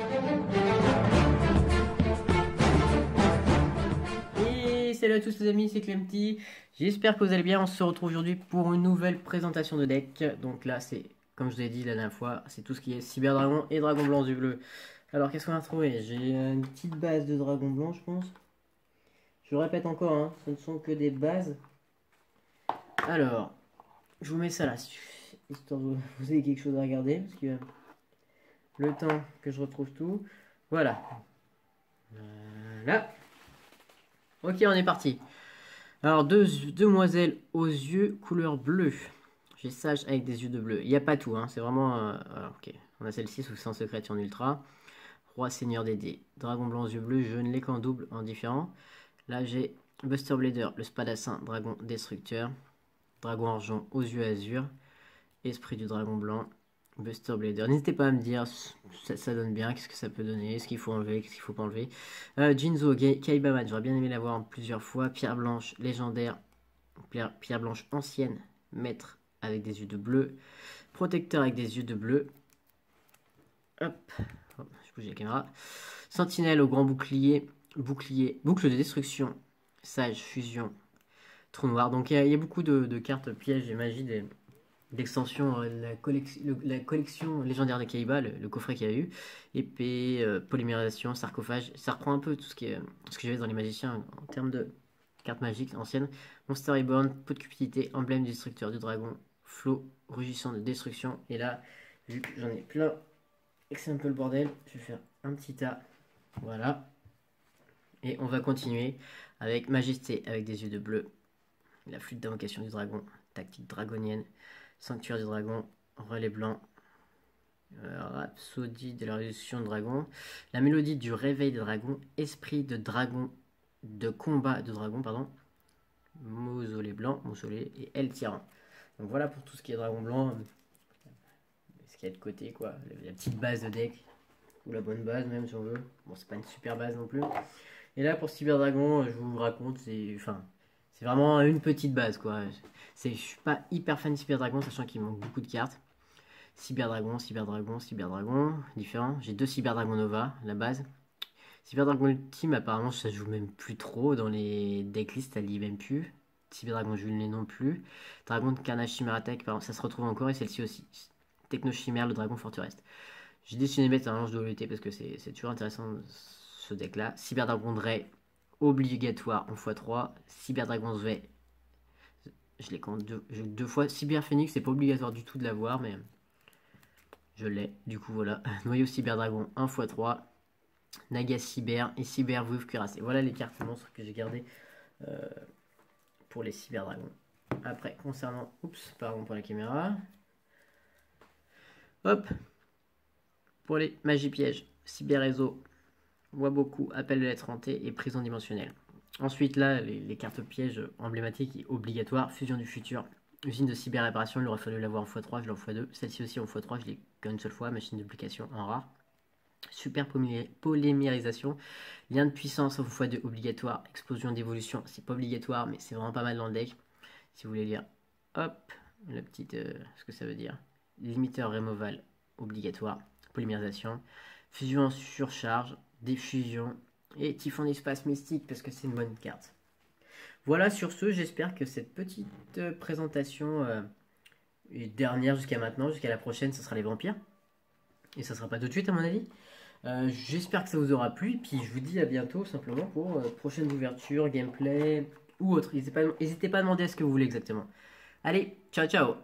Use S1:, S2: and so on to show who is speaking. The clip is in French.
S1: Et salut à tous les amis, c'est Clemty. J'espère que vous allez bien. On se retrouve aujourd'hui pour une nouvelle présentation de deck. Donc là, c'est comme je vous ai dit la dernière fois, c'est tout ce qui est Cyber Dragon et Dragon Blanc du bleu. Alors qu'est-ce qu'on a retrouvé? J'ai une petite base de Dragon Blanc, je pense. Je répète encore, hein, ce ne sont que des bases. Alors, je vous mets ça là, histoire que vous ayez quelque chose à regarder, parce que le temps que je retrouve tout. Voilà. Voilà. Ok, on est parti. Alors, deux demoiselles aux yeux couleur bleu. J'ai sage avec des yeux de bleu. Il n'y a pas tout, hein, c'est vraiment... alors, ok, on a celle-ci sous sans secret en ultra. Roi seigneur des dés. Dragon blanc aux yeux bleus, je ne l'ai qu'en double, en différent. Là, j'ai Buster Blader, le spadassin, dragon destructeur. Dragon argent aux yeux azur. Esprit du dragon blanc. Buster Blader. N'hésitez pas à me dire, ça donne bien, qu'est-ce que ça peut donner, ce qu'il faut enlever, qu'est-ce qu'il faut pas enlever. Jinzo, Kaibaman, j'aurais bien aimé l'avoir plusieurs fois. Pierre blanche, légendaire. Pierre blanche ancienne, maître avec des yeux de bleu. Protecteur avec des yeux de bleu. Hop, je bouge la caméra. Sentinelle au grand bouclier. Boucle de destruction. Sage, fusion, trou noir. Donc il y a beaucoup de cartes pièges et magie d'extension, la collection légendaire de Kaiba, le coffret qu'il y a eu. Épée, polymérisation, sarcophage. Ça reprend un peu tout ce que j'avais dans les magiciens en termes de cartes magiques anciennes. Monster Reborn, pot de cupidité, emblème du destructeur du dragon, flot rugissant de destruction. Et là, vu que j'en ai plein et que c'est un peu le bordel, je vais faire un petit tas. Voilà. Et on va continuer avec Majesté avec des yeux de bleu. La flûte d'invocation du dragon, tactique dragonienne. Sanctuaire du dragon, relais blanc. Rhapsodie de la résurrection de dragon. La mélodie du réveil des dragons. Esprit de dragon, de combat de dragon, pardon. Mausolée blanc, mausolée et El Tyran. Donc voilà pour tout ce qui est dragon blanc. Ce qu'il y a de côté, quoi. La petite base de deck. Ou la bonne base, même si on veut. Bon, c'est pas une super base non plus. Et là, pour Cyber Dragon, je vous raconte, c'est vraiment une petite base, quoi. Je suis pas hyper fan de Cyber Dragon, sachant qu'il manque beaucoup de cartes. Cyber Dragon, différent. J'ai deux Cyber Dragon Nova, la base. Cyber Dragon Ultime, apparemment, ça joue même plus trop dans les decklists, ça lit même plus. Cyber Dragon Jules non plus. Dragon de Carnage Chimère Attack, par exemple, ça se retrouve encore, et celle-ci aussi. Techno Chimère, le Dragon Forteresse. J'ai décidé de mettre un lance de WT parce que c'est toujours intéressant ce deck là. Cyber Dragon Dray, obligatoire en x3. Cyber Dragon Zwei, je l'ai quand deux fois. Cyber Phoenix, c'est pas obligatoire du tout de l'avoir, mais je l'ai. Du coup, voilà. Noyau Cyber Dragon 1x3. Naga Cyber et Cyber Vouv Cuirassé. Voilà les cartes monstres que j'ai gardées pour les Cyber Dragons. Après, concernant. Oups, pardon pour la caméra. Hop. Pour les magies pièges, cyber réseau, Waboku, appel de lettres hantée et prison dimensionnelle. Ensuite, là, les cartes pièges emblématiques et obligatoires, fusion du futur, usine de cyber réparation, il aurait fallu l'avoir en x3, je l'ai en x2. Celle-ci aussi en x3, je l'ai qu'une seule fois, machine de duplication en rare. Super polymérisation, lien de puissance en x2 obligatoire, explosion d'évolution, c'est pas obligatoire, mais c'est vraiment pas mal dans le deck. Si vous voulez lire, hop, la petite, ce que ça veut dire. Limiteur removal obligatoire. Polymérisation, fusion en surcharge, diffusion et typhon d'espace mystique parce que c'est une bonne carte. Voilà, sur ce, j'espère que cette petite présentation est dernière jusqu'à maintenant. Jusqu'à la prochaine, ce sera les vampires. Et ça sera pas tout de suite à mon avis. J'espère que ça vous aura plu. Et puis je vous dis à bientôt simplement pour prochaine ouverture, gameplay ou autre. N'hésitez pas à demander ce que vous voulez exactement. Allez, ciao ciao.